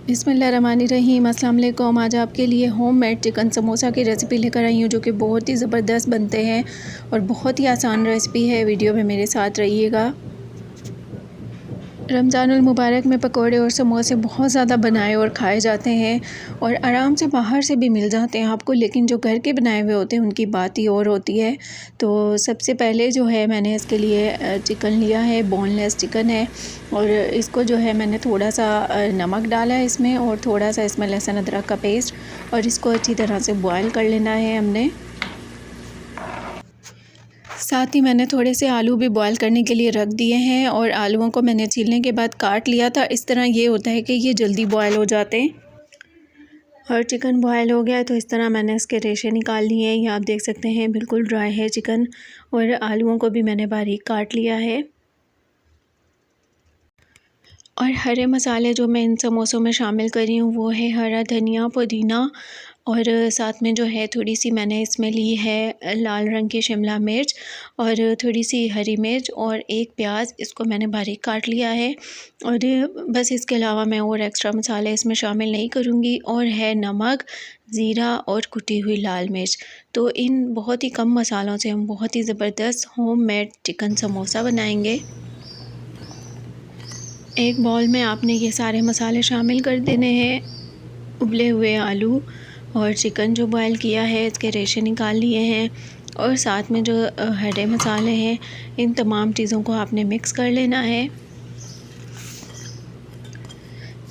बिस्मिल्लाहिर्रहमानिर्रहीम, अस्सलाम वालेकुम। आज आपके लिए होममेड चिकन समोसा की रेसिपी लेकर आई हूँ, जो कि बहुत ही ज़बरदस्त बनते हैं और बहुत ही आसान रेसिपी है। वीडियो में मेरे साथ रहिएगा। रमज़ानुल मुबारक में पकोड़े और समोसे बहुत ज़्यादा बनाए और खाए जाते हैं और आराम से बाहर से भी मिल जाते हैं आपको, लेकिन जो घर के बनाए हुए होते हैं उनकी बात ही और होती है। तो सबसे पहले जो है मैंने इसके लिए चिकन लिया है, बोनलेस चिकन है और इसको जो है मैंने थोड़ा सा नमक डाला है इसमें और थोड़ा सा इसमें लहसुन अदरक का पेस्ट, और इसको अच्छी तरह से बॉयल कर लेना है हमने। साथ ही मैंने थोड़े से आलू भी बॉयल करने के लिए रख दिए हैं और आलूओं को मैंने छीलने के बाद काट लिया था। इस तरह ये होता है कि ये जल्दी बॉयल हो जाते हैं। और चिकन बॉयल हो गया है तो इस तरह मैंने इसके रेशे निकाल लिए हैं। ये आप देख सकते हैं बिल्कुल ड्राई है चिकन, और आलूओं को भी मैंने बारीक काट लिया है। और हरे मसाले जो मैं इन समोसों में शामिल कर रही हूँ वो है हरा धनिया, पुदीना, और साथ में जो है थोड़ी सी मैंने इसमें ली है लाल रंग की शिमला मिर्च और थोड़ी सी हरी मिर्च और एक प्याज, इसको मैंने बारीक काट लिया है। और बस इसके अलावा मैं और एक्स्ट्रा मसाले इसमें शामिल नहीं करूँगी। और है नमक, ज़ीरा और कुटी हुई लाल मिर्च। तो इन बहुत ही कम मसालों से हम बहुत ही ज़बरदस्त होममेड चिकन समोसा बनाएंगे। एक बाउल में आपने ये सारे मसाले शामिल कर देने हैं। उबले हुए आलू और चिकन जो बॉयल किया है इसके रेशे निकाल लिए हैं, और साथ में जो हरे मसाले हैं इन तमाम चीज़ों को आपने मिक्स कर लेना है।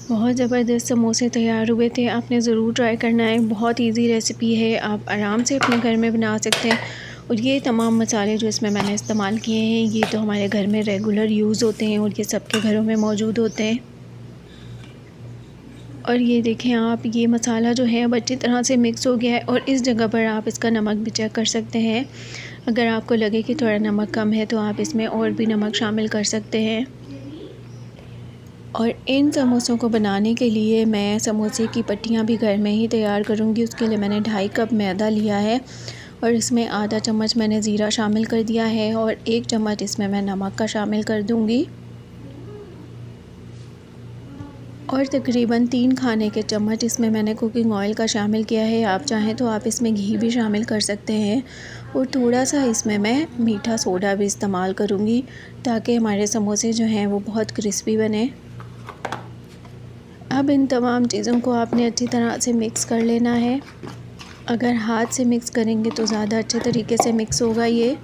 बहुत ज़बरदस्त समोसे तैयार हुए थे, आपने ज़रूर ट्राई करना है। बहुत इजी रेसिपी है, आप आराम से अपने घर में बना सकते हैं। और ये तमाम मसाले जो इसमें मैंने इस्तेमाल किए हैं ये तो हमारे घर में रेगुलर यूज़ होते हैं और ये सबके घरों में मौजूद होते हैं। और ये देखें आप, ये मसाला जो है अब अच्छी तरह से मिक्स हो गया है। और इस जगह पर आप इसका नमक भी चेक कर सकते हैं। अगर आपको लगे कि थोड़ा नमक कम है तो आप इसमें और भी नमक शामिल कर सकते हैं। और इन समोसों को बनाने के लिए मैं समोसे की पट्टियाँ भी घर में ही तैयार करूँगी। उसके लिए मैंने 2.5 कप मैदा लिया है और इसमें आधा चम्मच मैंने ज़ीरा शामिल कर दिया है और 1 चम्मच इसमें मैं नमक का शामिल कर दूँगी। और तकरीबन 3 खाने के चम्मच इसमें मैंने कुकिंग ऑयल का शामिल किया है। आप चाहें तो आप इसमें घी भी शामिल कर सकते हैं। और थोड़ा सा इसमें मैं मीठा सोडा भी इस्तेमाल करूँगी ताकि हमारे समोसे जो हैं वो बहुत क्रिस्पी बने। अब इन तमाम चीज़ों को आपने अच्छी तरह से मिक्स कर लेना है। अगर हाथ से मिक्स करेंगे तो ज़्यादा अच्छे तरीके से मिक्स होगा ये।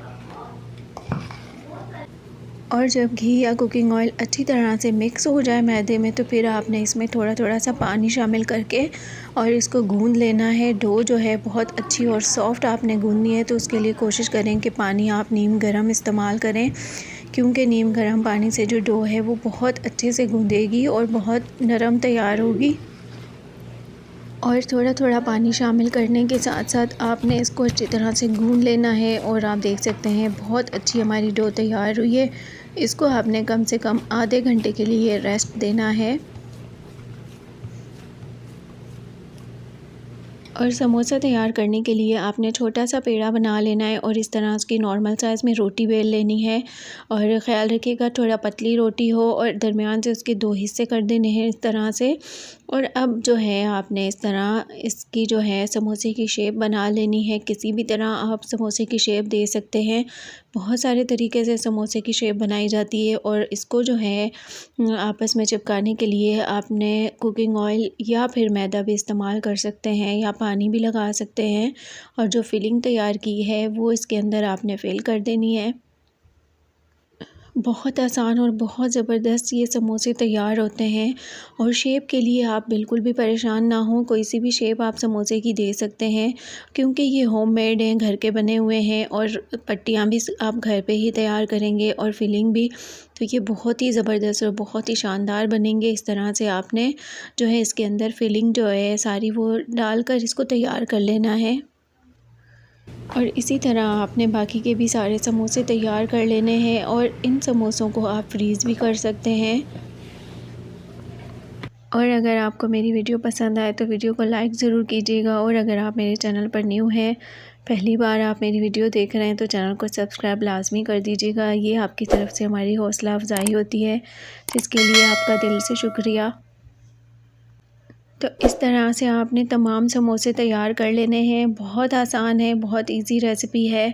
और जब घी या कुकिंग ऑयल अच्छी तरह से मिक्स हो जाए मैदे में तो फिर आपने इसमें थोड़ा थोड़ा सा पानी शामिल करके और इसको गूंद लेना है। डो जो है बहुत अच्छी और सॉफ़्ट आपने गूंदनी है, तो उसके लिए कोशिश करें कि पानी आप नीम गर्म इस्तेमाल करें, क्योंकि नीम गर्म पानी से जो डो है वो बहुत अच्छे से गूंदेगी और बहुत नरम तैयार होगी। और थोड़ा थोड़ा पानी शामिल करने के साथ साथ आपने इसको अच्छी तरह से गूंद लेना है। और आप देख सकते हैं बहुत अच्छी हमारी डो तैयार हुई है। इसको आपने कम से कम आधे घंटे के लिए रेस्ट देना है। और समोसा तैयार करने के लिए आपने छोटा सा पेड़ा बना लेना है और इस तरह उसकी नॉर्मल साइज़ में रोटी बेल लेनी है। और ख़्याल रखिएगा थोड़ा पतली रोटी हो और दरमियान से उसके 2 हिस्से कर देने हैं इस तरह से। और अब जो है आपने इस तरह इसकी जो है समोसे की शेप बना लेनी है। किसी भी तरह आप समोसे की शेप दे सकते हैं। बहुत सारे तरीके से समोसे की शेप बनाई जाती है। और इसको जो है आपस में चिपकाने के लिए आपने कुकिंग ऑयल या फिर मैदा भी इस्तेमाल कर सकते हैं या पानी भी लगा सकते हैं। और जो फिलिंग तैयार की है वो इसके अंदर आपने फिल कर देनी है। बहुत आसान और बहुत ज़बरदस्त ये समोसे तैयार होते हैं। और शेप के लिए आप बिल्कुल भी परेशान ना हो, कोई सी भी शेप आप समोसे की दे सकते हैं, क्योंकि ये होममेड हैं, घर के बने हुए हैं। और पट्टियाँ भी आप घर पे ही तैयार करेंगे और फिलिंग भी, तो ये बहुत ही ज़बरदस्त और बहुत ही शानदार बनेंगे। इस तरह से आपने जो है इसके अंदर फिलिंग जो है सारी वो डालकर इसको तैयार कर लेना है। और इसी तरह आपने बाकी के भी सारे समोसे तैयार कर लेने हैं। और इन समोसों को आप फ्रीज़ भी कर सकते हैं। और अगर आपको मेरी वीडियो पसंद आए तो वीडियो को लाइक ज़रूर कीजिएगा। और अगर आप मेरे चैनल पर न्यू हैं, पहली बार आप मेरी वीडियो देख रहे हैं, तो चैनल को सब्सक्राइब लाजमी कर दीजिएगा। ये आपकी तरफ से हमारी हौसला अफजाई होती है, जिसके लिए आपका दिल से शुक्रिया। तो इस तरह से आपने तमाम समोसे तैयार कर लेने हैं। बहुत आसान है, बहुत इजी रेसिपी है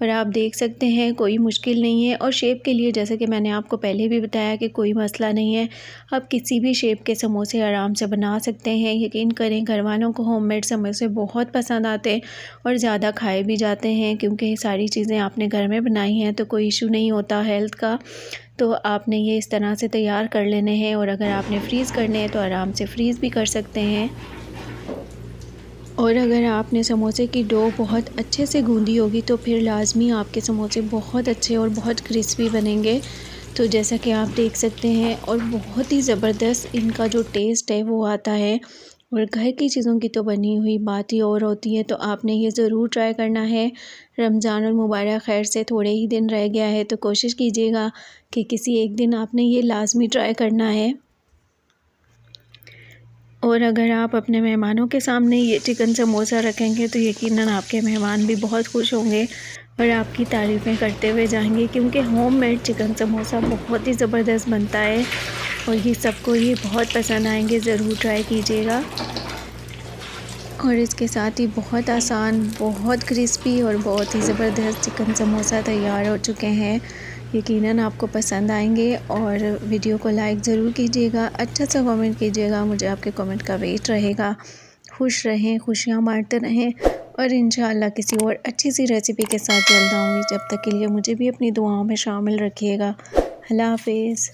और आप देख सकते हैं कोई मुश्किल नहीं है। और शेप के लिए जैसे कि मैंने आपको पहले भी बताया कि कोई मसला नहीं है, आप किसी भी शेप के समोसे आराम से बना सकते हैं। यकीन करें घर वालों को होममेड समोसे बहुत पसंद आते हैं और ज़्यादा खाए भी जाते हैं, क्योंकि ये सारी चीज़ें आपने घर में बनाई हैं तो कोई इशू नहीं होता हेल्थ का। तो आपने ये इस तरह से तैयार कर लेने हैं और अगर आपने फ्रीज़ करने हैं तो आराम से फ्रीज़ भी कर सकते हैं। और अगर आपने समोसे की डो बहुत अच्छे से गूंदी होगी तो फिर लाजमी आपके समोसे बहुत अच्छे और बहुत क्रिस्पी बनेंगे। तो जैसा कि आप देख सकते हैं और बहुत ही ज़बरदस्त इनका जो टेस्ट है वो आता है। और घर की चीज़ों की तो बनी हुई बात ही और होती है, तो आपने ये ज़रूर ट्राई करना है। रमज़ानुल मुबारक खैर से थोड़े ही दिन रह गया है, तो कोशिश कीजिएगा कि किसी एक दिन आपने ये लाजमी ट्राई करना है। और अगर आप अपने मेहमानों के सामने ये चिकन समोसा रखेंगे तो यकीनन आपके मेहमान भी बहुत खुश होंगे और आपकी तारीफ़ें करते हुए जाएंगे, क्योंकि होममेड चिकन समोसा बहुत ही ज़बरदस्त बनता है और ये सबको ये बहुत पसंद आएंगे। ज़रूर ट्राई कीजिएगा। और इसके साथ ही बहुत आसान, बहुत क्रिस्पी और बहुत ही ज़बरदस्त चिकन समोसा तैयार हो चुके हैं। यकीनन आपको पसंद आएंगे और वीडियो को लाइक ज़रूर कीजिएगा, अच्छा सा कमेंट कीजिएगा, मुझे आपके कमेंट का वेट रहेगा। खुश रहें, खुशियाँ बांटते रहें और इंशाअल्लाह किसी और अच्छी सी रेसिपी के साथ जल्द आऊँगी। जब तक के लिए मुझे भी अपनी दुआओं में शामिल रखिएगा। अल्लाह हाफ़िज़।